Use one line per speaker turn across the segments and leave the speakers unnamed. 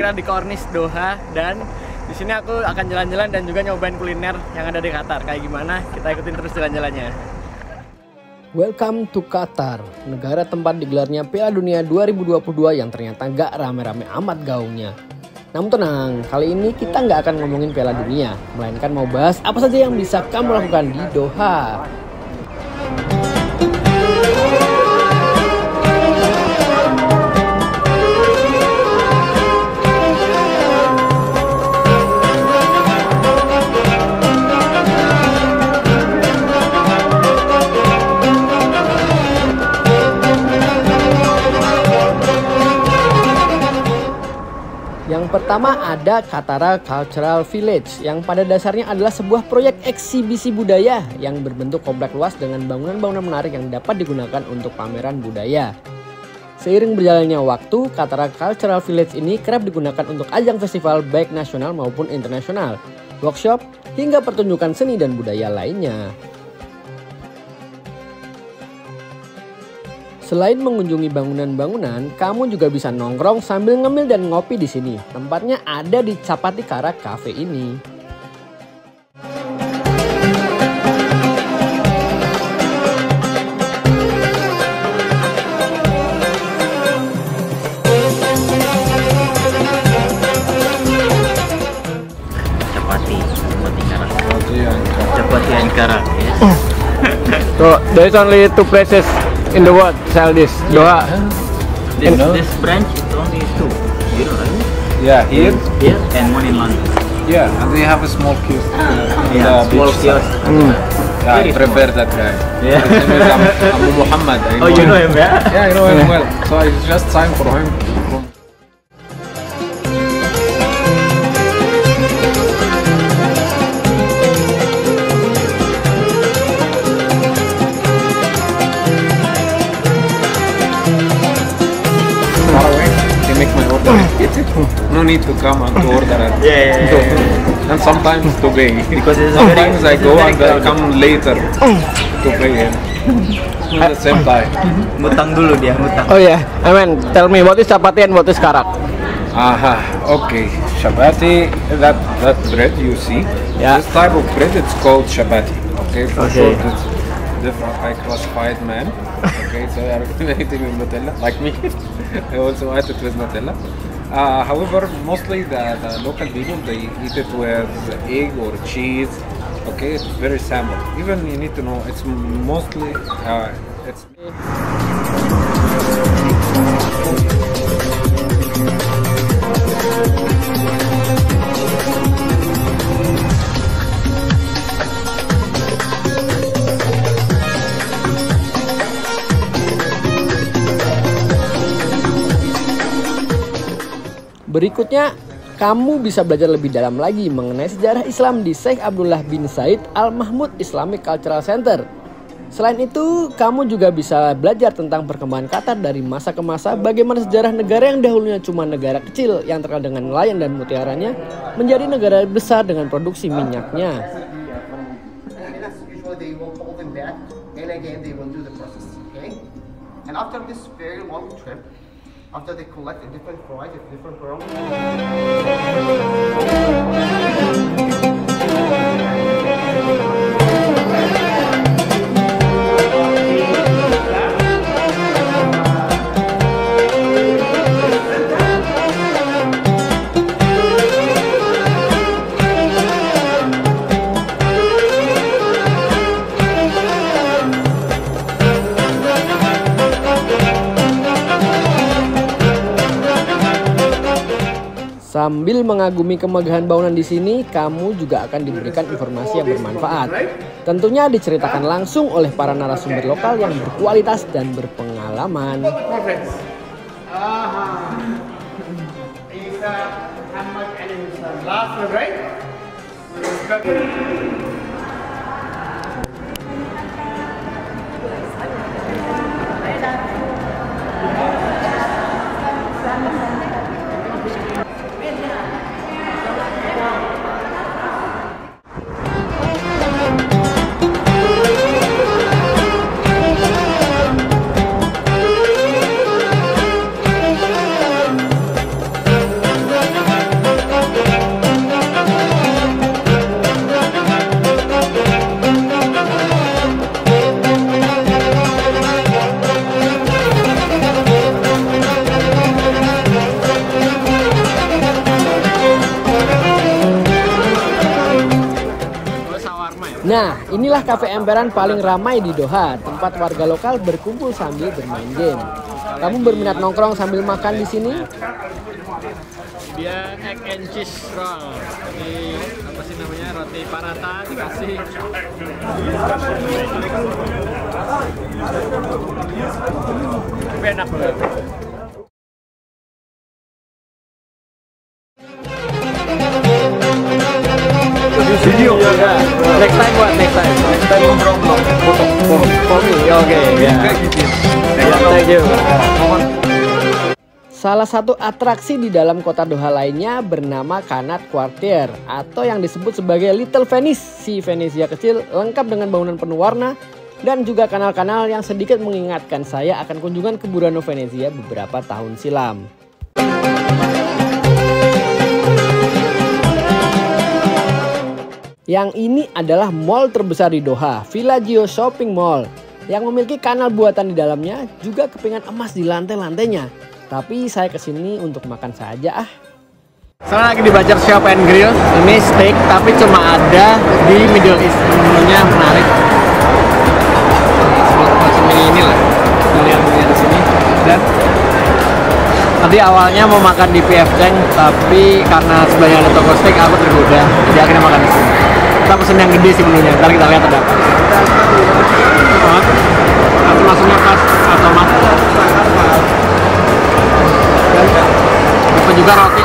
berada di Corniche Doha, dan di sini aku akan jalan-jalan dan juga nyobain kuliner yang ada di Qatar. Kayak gimana? Kita ikutin terus jalan-jalannya.
Welcome to Qatar, negara tempat digelarnya Piala Dunia 2022 yang ternyata gak rame-rame amat gaungnya. Namun tenang, kali ini kita nggak akan ngomongin Piala Dunia, melainkan mau bahas apa saja yang bisa kamu lakukan di Doha. Yang pertama ada Qatar Cultural Village yang pada dasarnya adalah sebuah proyek eksibisi budaya yang berbentuk komplek luas dengan bangunan-bangunan menarik yang dapat digunakan untuk pameran budaya. Seiring berjalannya waktu, Qatar Cultural Village ini kerap digunakan untuk ajang festival baik nasional maupun internasional, workshop, hingga pertunjukan seni dan budaya lainnya. Selain mengunjungi bangunan-bangunan, kamu juga bisa nongkrong sambil ngemil dan ngopi di sini. Tempatnya ada di Chapati Kara Cafe ini.
Chapati Ankara.
So there's only two places in the world sell this. Doha.
This branch is only two. You know, right?
Yeah, here.
Here and one in London.
Yeah, and they have a small kiosk.
Yeah, small kiosk.
Yeah, I prefer that guy.
Yeah.
His name is Abu Muhammad.
Oh, you know him, yeah?
Yeah, I know him well. So it's just time for him. Far away, they make my order. No need to come and to order it.
Yeah.
And sometimes to pay.
Because it's
Sometimes I go and I
crowded.
come later to pay him. At the same time.
Ngutang dulu dia, ngutang.
Oh yeah, I mean, tell me what is chapati and what is karak?
Aha, okay. Shabati, that bread you see,
Yeah.
this type of bread it's called shabati. Okay, for
Okay.
short it's different. I classified man. Okay, so I ate it with Nutella, like me. I also ate it with Nutella. However, mostly the local people they eat it with egg or cheese. Okay, it's very simple. Even you need to know it's mostly it's.
Berikutnya, kamu bisa belajar lebih dalam lagi mengenai sejarah Islam di Sheikh Abdullah bin Said Al Mahmud Islamic Cultural Center. Selain itu, kamu juga bisa belajar tentang perkembangan Qatar dari masa ke masa, bagaimana sejarah negara yang dahulunya cuma negara kecil yang terkenal dengan nelayan dan mutiaranya menjadi negara besar dengan produksi minyaknya.
Usually they will hold them back, and again they will do the process. Okay, and after this very long trip, after they collect a different variety of different products.
Sambil mengagumi kemegahan bangunan di sini, kamu juga akan diberikan informasi yang bermanfaat. Tentunya diceritakan langsung oleh para narasumber lokal yang berkualitas dan berpengalaman. Nah, inilah kafe emperan paling ramai di Doha, tempat warga lokal berkumpul sambil bermain game. Kamu berminat nongkrong sambil makan di sini?
Dia egg and cheese roll. Ini apa sih namanya, roti paratha dikasih. Tapi enak banget. Video. Next time what? Next time. Next time for me. Oke. Thank you.
Salah satu atraksi di dalam kota Doha lainnya bernama Qanat Quartier atau yang disebut sebagai Little Venice, si Venesia kecil lengkap dengan bangunan penuh warna dan juga kanal-kanal yang sedikit mengingatkan saya akan kunjungan ke Burano Venezia beberapa tahun silam. Yang ini adalah mall terbesar di Doha, Villaggio Shopping Mall, yang memiliki kanal buatan di dalamnya, juga kepingan emas di lantai-lantainya. Tapi saya kesini untuk makan saja ah.
Sekarang lagi di Bajar Shop and Grill. Ini steak tapi cuma ada di Middle East. Menunya menarik. Macam ini lah. Lihat di sini. Dan tadi awalnya mau makan di PF Chang, tapi karena sebelahnya ada toko steak aku tergoda. Jadi akhirnya makan di sini. Kita pesen yang gede sih menunya. Ntar kita lihat ada apa. Aku langsungnya pas otomat. Dapat juga roti.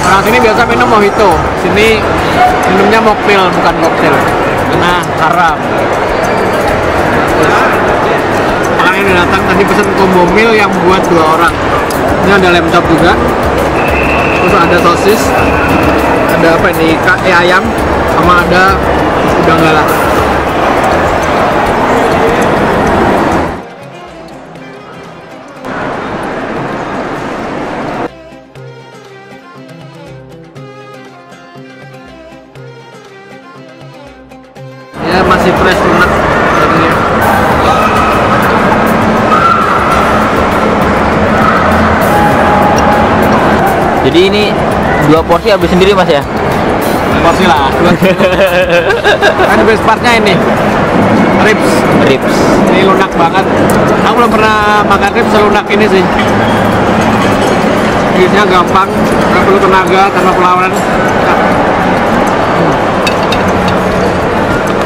Orang sini biasa minum mojito. Sini minumnya mocktail bukan cocktail. Karena haram. Orang ini datang tadi pesen combo meal yang buat 2 orang. Ini ada lamb chop juga. Terus ada sosis. Ada apa ini? Ayam sama ada udang galah. Masih fresh lunak jadinya.
Jadi ini 2 porsi habis sendiri mas ya?
Porsi lah. Kan best partnya ini ribs. Ini lunak banget. Aku belum pernah makan ribs selunak ini sih. Biasanya gampang, nggak perlu tenaga, tanpa perlawanan.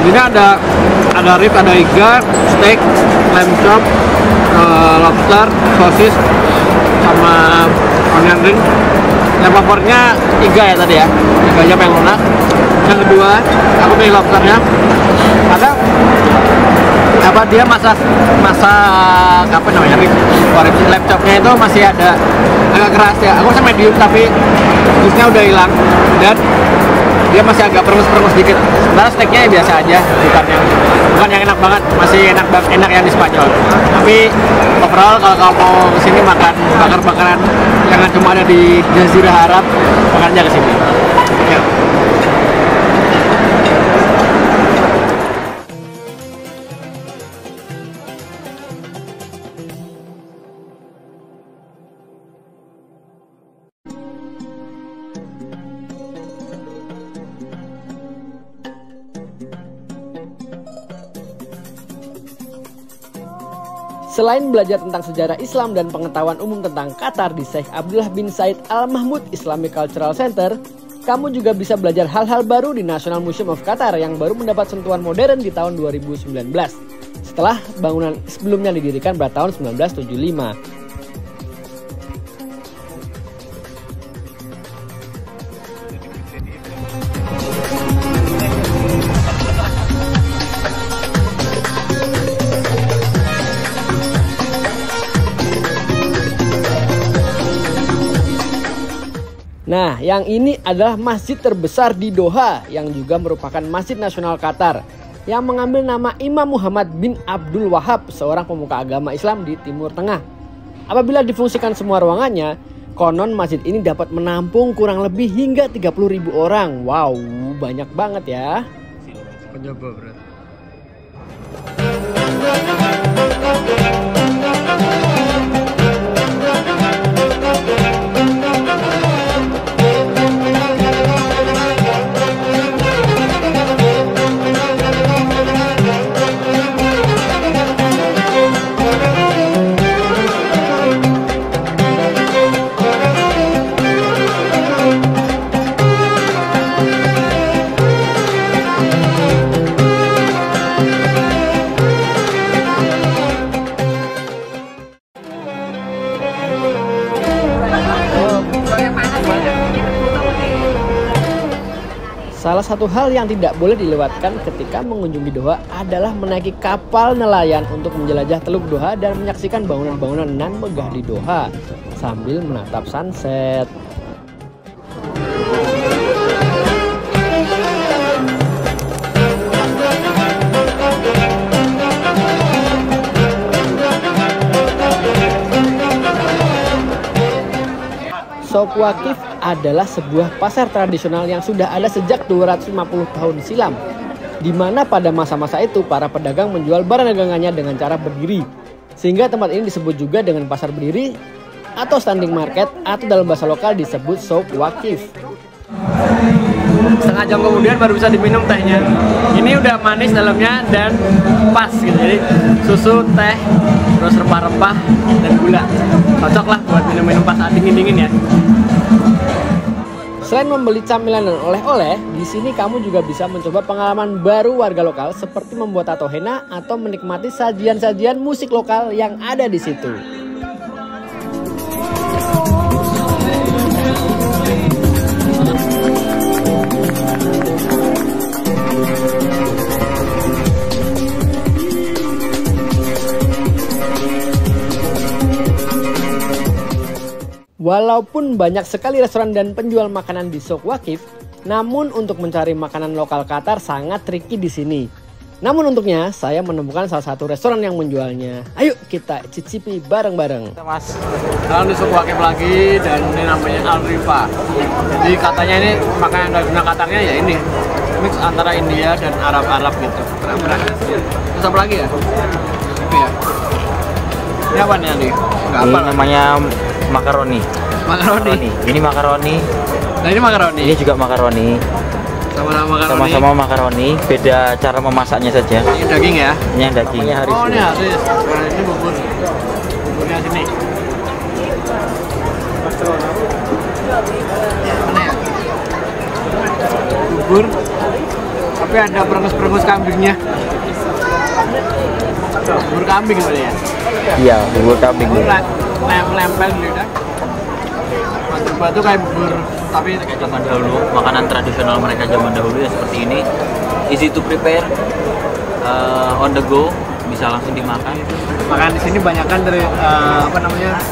Ini ada rib, ada iga, steak, lamb chop, lobster, sosis, sama onion ring. Yang favoritnya iga ya tadi ya, iga aja yang lunak. Yang kedua, aku pilih lobsternya. Ada apa dia masak apa namanya rib, lamb chopnya itu masih ada agak keras ya. Aku sama medium tapi jusnya udah hilang dan dia masih agak perengus dikit. Sebenarnya steaknya biasa aja, bukan yang enak banget, masih enak yang di Spanyol. Tapi overall kalau kamu mau kesini makan bakar-bakaran yang cuma ada di Jazirah Arab, makannya kesini. Ya.
Selain belajar tentang sejarah Islam dan pengetahuan umum tentang Qatar di Sheikh Abdullah bin Said Al Mahmud Islamic Cultural Center, kamu juga bisa belajar hal-hal baru di National Museum of Qatar yang baru mendapat sentuhan modern di tahun 2019 setelah bangunan sebelumnya didirikan pada tahun 1975. Nah, yang ini adalah masjid terbesar di Doha yang juga merupakan Masjid Nasional Qatar yang mengambil nama Imam Muhammad bin Abdul Wahab, seorang pemuka agama Islam di Timur Tengah. Apabila difungsikan semua ruangannya, konon masjid ini dapat menampung kurang lebih hingga 30.000 orang. Wow, banyak banget ya.
Coba berarti.
salah satu hal yang tidak boleh dilewatkan ketika mengunjungi Doha adalah menaiki kapal nelayan untuk menjelajah Teluk Doha dan menyaksikan bangunan-bangunan nan megah di Doha sambil menatap sunset. Souk Waqif adalah sebuah pasar tradisional yang sudah ada sejak 250 tahun silam, di mana pada masa-masa itu para pedagang menjual barang dagangannya dengan cara berdiri, sehingga tempat ini disebut juga dengan pasar berdiri atau standing market, atau dalam bahasa lokal disebut Souk Waqif.
Setengah jam kemudian baru bisa diminum tehnya. Ini udah manis dalamnya dan pas gitu. Jadi susu, teh, terus rempah-rempah dan gula. Cocok lah buat minum-minum pas saat dingin-dingin ya.
Selain membeli camilan dan oleh-oleh, di sini kamu juga bisa mencoba pengalaman baru warga lokal seperti membuat tato henna atau menikmati sajian-sajian musik lokal yang ada di situ. Walaupun banyak sekali restoran dan penjual makanan di Souk Waqif, namun untuk mencari makanan lokal Qatar sangat tricky di sini. Namun untuknya saya menemukan salah satu restoran yang menjualnya. Ayo kita cicipi bareng-bareng.
Mas, sekarang di Souk Waqif lagi dan ini namanya Al Rifa. Jadi katanya ini makanan dari Qatarnya ya ini mix antara India dan Arab gitu. Terus apa lagi ya? Ini ya. Ini apa nih Andi?
Ini namanya makaroni.
Makaroni.
Ini makaroni.
Nah ini makaroni.
Ini juga makaroni. Sama-sama makaroni, beda cara memasaknya saja.
Ini daging ya?
Ini yang daging.
Oh ini haris. Nah ini bubur. Buburnya sini. Mana ya? Bubur. Tapi ada perengus-perengus kambingnya. Bubur kambing kali ya?
Iya, bubur kambing.
Lempel gitu kan? Batu-batu kayak bubur, tapi
kayak zaman dahulu, makanan tradisional mereka zaman dahulu ya seperti ini. Easy to prepare, on the go, bisa langsung dimakan.
Makan di sini banyak kan dari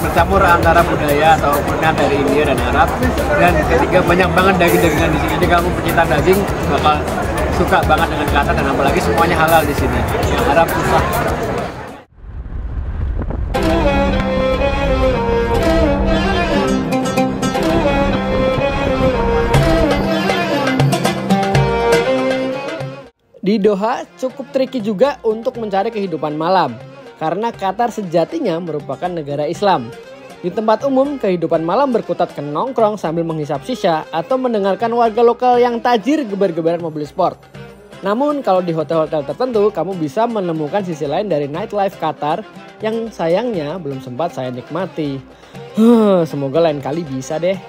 bercampur antara budaya atau kuliner dari India dan Arab. Dan ketiga banyak banget daging-dagingan di sini. Jadi kamu pecinta daging bakal suka banget dengan Qatar, dan apalagi semuanya halal di sini. Yang Arab susah.
Di Doha cukup tricky juga untuk mencari kehidupan malam, karena Qatar sejatinya merupakan negara Islam. Di tempat umum, kehidupan malam berkutat ke nongkrong sambil menghisap shisha atau mendengarkan warga lokal yang tajir gebar-gebaran mobil sport. Namun kalau di hotel-hotel tertentu, kamu bisa menemukan sisi lain dari nightlife Qatar yang sayangnya belum sempat saya nikmati. Semoga lain kali bisa deh.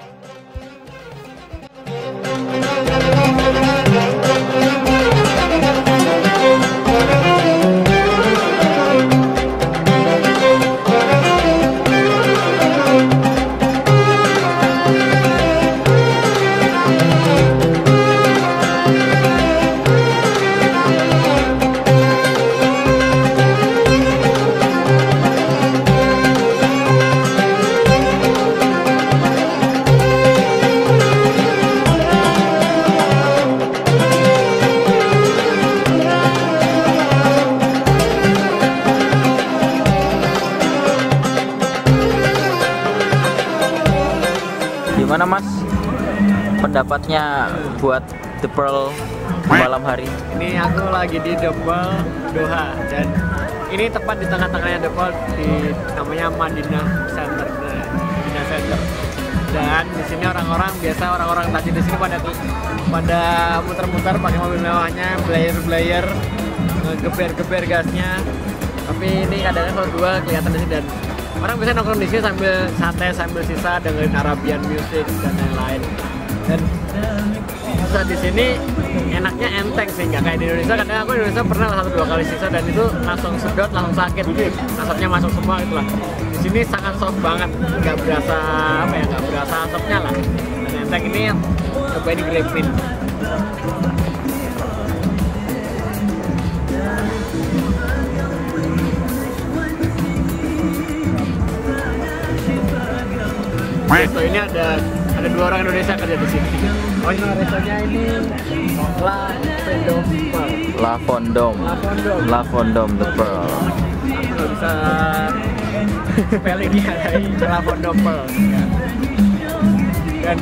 Gimana Mas pendapatnya buat The Pearl malam hari?
Ini aku lagi di The Pearl Doha, dan ini tepat di tengah-tengahnya The Pearl, di namanya Madinah Center. Madinah Center. Dan di sini orang-orang tajir di sini pada muter-muter pakai mobil mewahnya, blayer ngegeber gasnya. Tapi ini kadang-kadang kalau dua kelihatan di sini, dan orang bisa nongkrong di sini sambil santai, sambil sisa dengerin Arabian music dan lain-lain. Dan saat di sini enaknya enteng sih, nggak kayak di Indonesia. Kadang aku di Indonesia pernah 1-2 kali sisa dan itu langsung sedot, langsung sakit, asapnya masuk semua gitu lah. Di sini sangat soft banget, nggak berasa nggak berasa asapnya lah. Dan enteng ini
cobain grape mint. Resto ini ada 2 orang Indonesia kerja di sini. Oh ini restonya ini La Fondom the Pearl. Kalau bisa spellingnya La Fondom Pearl. Dan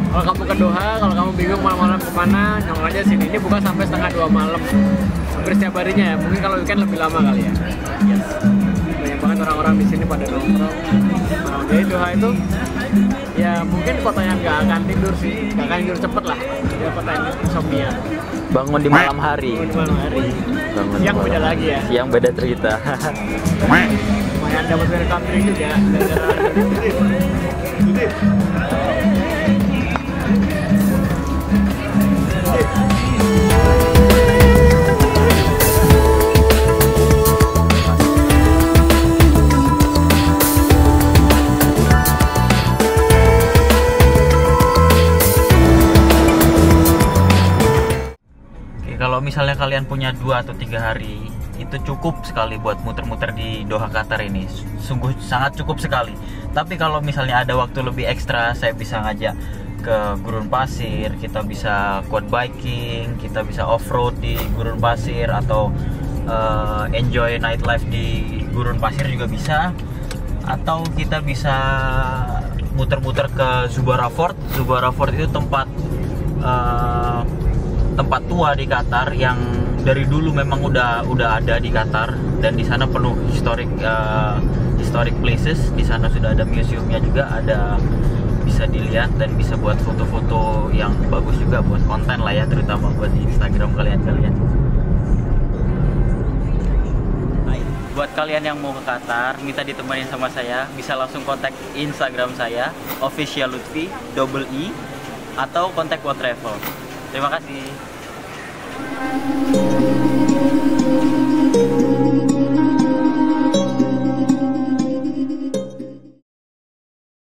kalau kamu ke Doha, kalau kamu bingung malam-malam kemana, nyong aja sini. Ini buka sampai setengah 2 malam. Hampir setiap harinya ya. Mungkin kalau weekend lebih lama kali ya. Yes. Banyak banget orang-orang di sini pada nongkrong. Nah, jadi Doha itu ya mungkin kota yang gak akan tidur sih, gak akan tidur cepet lah. Dia kota yang insomnia.
Bangun di malam hari.
Yang beda lagi ya.
Yang beda cerita.
Lumayan dapat welcome drink juga.
Kalau misalnya kalian punya 2 atau 3 hari, itu cukup sekali buat muter-muter di Doha Qatar ini. Sungguh sangat cukup sekali. Tapi kalau misalnya ada waktu lebih ekstra, saya bisa ngajak ke gurun pasir, kita bisa quad biking, kita bisa off-road di gurun pasir, atau enjoy nightlife di gurun pasir juga bisa. Atau kita bisa muter-muter ke Zubara Fort. Zubara Fort itu tempat tua di Qatar yang dari dulu memang udah ada di Qatar, dan di sana penuh historic places. Di sana sudah ada museumnya juga, ada bisa dilihat dan bisa buat foto-foto yang bagus juga buat konten lah ya, terutama buat di Instagram kalian. Buat kalian yang mau ke Qatar, minta ditemenin sama saya, bisa langsung kontak Instagram saya @officiallutfi _e atau kontak World Travel. Terima kasih.